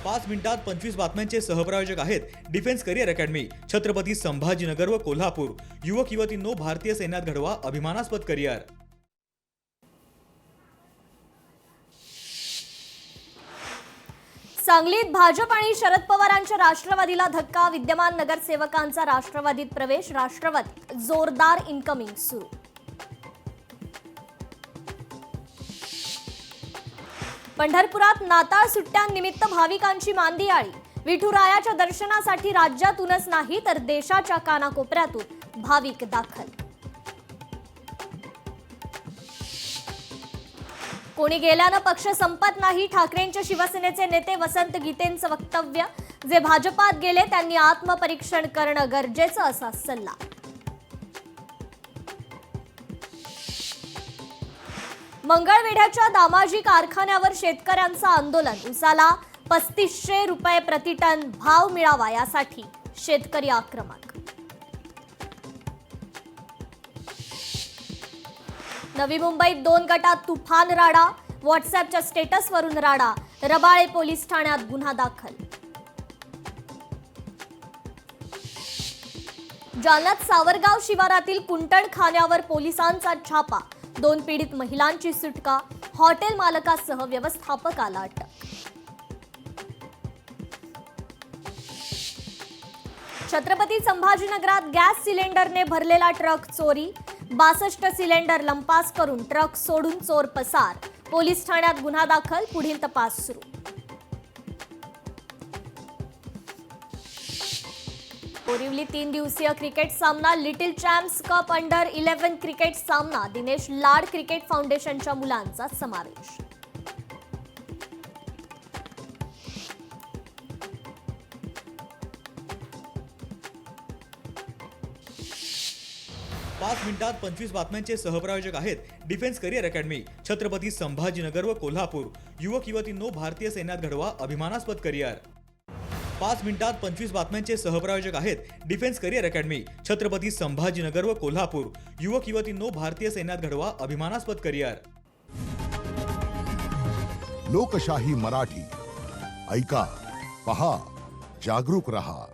5 मिनिटात 25 बातम्यांचे सहप्रायोजक आहेत defence career academy, Chhatrapati Sambhajinagar व कोल्हापूर। युवक युवतींनो, भारतीय सैन्यात घडवा अभिमानास्पद करिअर। सांगलीत भाजप आणि शरद पवारांच्या राष्ट्रवादीला धक्का, विद्यमान नगरसेवकांचा राष्ट्रवादीत प्रवेश, राष्ट्रवादीत जोरदार इनकमिंग सुरू। पंढरपुरात नाताळ सुट्ट्यांनिमित्त भाविकांची मांदियाळी, विठुरायाच्या दर्शनासाठी राज्यातूनच नाही तर देशाच्या कानाकोपऱ्यातून भाविक दाखल। कोणी गेल्यानं पक्ष संपत नाही, ठाकरेंचे शिवसेनेचे नेते वसंत गीतेंचं वक्तव्य, जे भाजपात गेले त्यांनी आत्मपरीक्षण करणं गरजेचं असा सल्ला। मंगळवेढ्याच्या दामाजी कारखान्यावर शेतकऱ्यांचं आंदोलन, उसाला 3500 रुपये प्रतिटन भाव मिळावा यासाठी शेतकरी आक्रमक। नवी मुंबईत 2 गटात तुफान राडा, व्हॉट्सअॅपच्या स्टेटसवरून राडा, रबाळे पोलीस ठाण्यात गुन्हा दाखल। जालन्यात सावरगाव शिवारातील कुंटण खान्यावर पोलिसांचा छापा, 2 पीडित महिलांची सुटका, हॉटेल मालकासह व्यवस्थापकाला अटक। छत्रपती संभाजीनगरात गॅस सिलेंडरने भरलेला ट्रक चोरी, 62 सिलेंडर लंपास करून ट्रक सोडून चोर पसार, पोलीस ठाण्यात गुन्हा दाखल, पुढील तपास सुरू। बोरिवली 3 दिवसीय क्रिकेट सामना, little champs cup under 11 cricket सामना, दिनेश लाड क्रिकेट फाउंडेशनच्या मुलांचा समावेश। पाच मिनिटात 25 बातम्यांचे सहप्रायोजक आहेत defence career academy, Chhatrapati Sambhajinagar व कोल्हापूर। युवक युवतींनो, भारतीय सैन्यात घडवा अभिमानास्पद करिअर। 5 मिनिटात 25 बातम्यांचे सहप्रायोजक आहेत defence career academy, Chhatrapati Sambhajinagar व कोल्हापूर। युवक युवतींनो, भारतीय सैन्यात घडवा अभिमानास्पद करिअर। लोकशाही मराठी ऐका, पहा, जागरूक रहा।